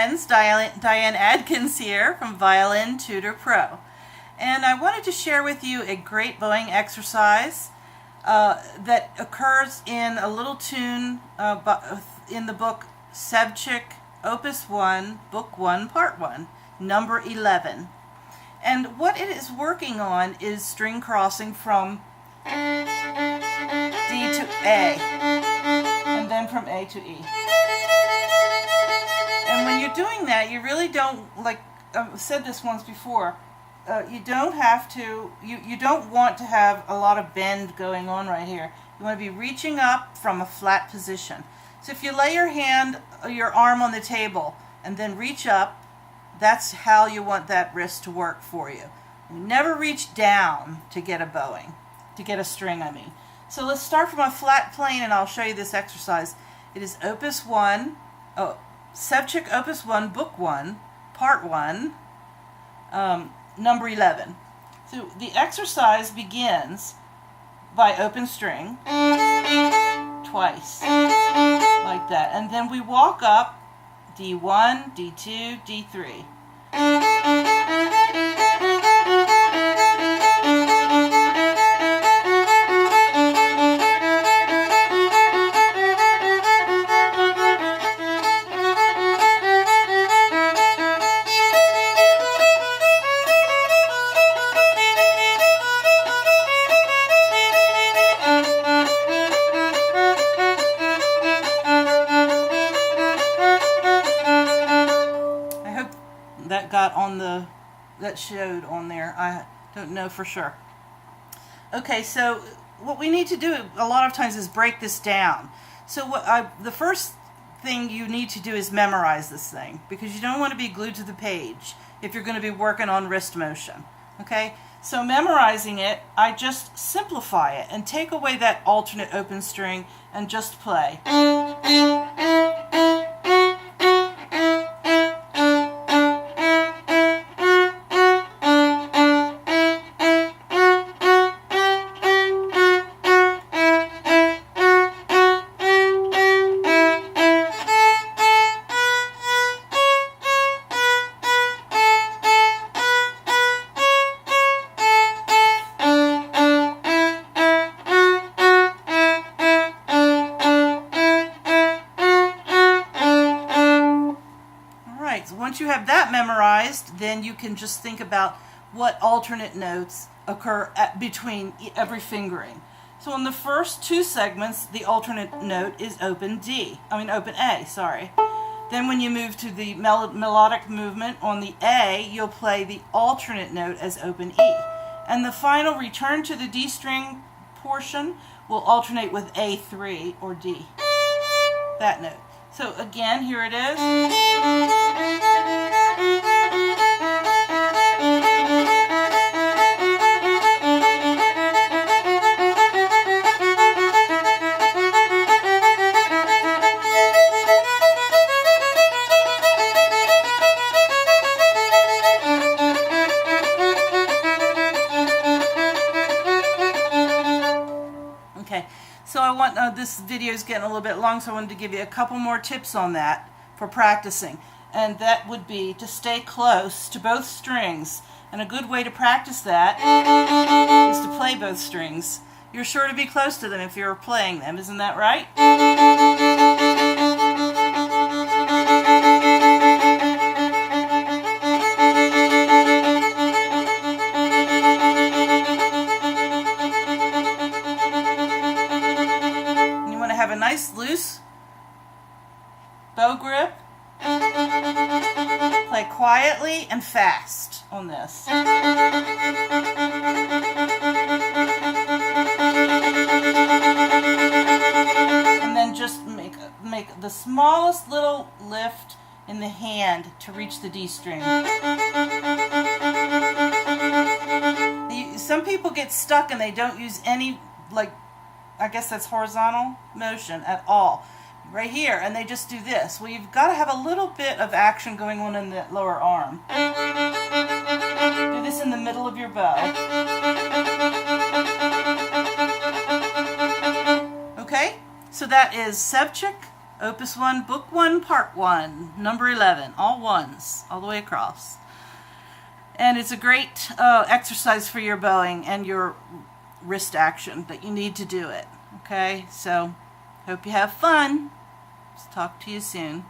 friends, Diane Adkins here from Violin Tutor Pro. And I wanted to share with you a great bowing exercise that occurs in a little tune in the book Sevcik, Opus 1, Book 1, Part 1, number 11. And what it is working on is string crossing from D to A, and then from A to E. And when you're doing that, you really don't, like I've said this once before, you don't have to, you don't want to have a lot of bend going on right here. You want to be reaching up from a flat position. So if you lay your arm on the table and then reach up, that's how you want that wrist to work for you. You never reach down to get a bowing, to get a string, I mean. So let's start from a flat plane and I'll show you this exercise. It is Opus 1, Sevcik Opus 1, Book 1, Part 1, number 11. So the exercise begins by open string twice, like that. And then we walk up D1, D2, D3. That showed on there. I don't know for sure. Okay, so what we need to do a lot of times is break this down. So the first thing you need to do is memorize this thing, because you don't want to be glued to the page if you're going to be working on wrist motion. Okay, so memorizing it, I just simplify it and take away that alternate open string and just play. Once you have that memorized, then you can just think about what alternate notes occur between every fingering. So in the first two segments, the alternate note is open A, sorry. Then when you move to the melodic movement on the A, you'll play the alternate note as open E. And the final return to the D string portion will alternate with A3 or D, that note. So again, here it is. Okay, so I want, this video is getting a little bit long, so I wanted to give you a couple more tips on that for practicing. And that would be to stay close to both strings. And a good way to practice that is to play both strings. You're sure to be close to them if you're playing them, isn't that right? Have a nice loose bow grip. Play quietly and fast on this. And then just make the smallest little lift in the hand to reach the D string. Some people get stuck and they don't use any, I guess that's horizontal motion at all. Right here, and they just do this. Well, you've got to have a little bit of action going on in the lower arm. Do this in the middle of your bow. Okay? So that is Sevcik Opus 1, Book 1, Part 1, number 11, all ones, all the way across. And it's a great exercise for your bowing and your wrist action that you need to do it. Okay, so hope you have fun. Talk to you soon.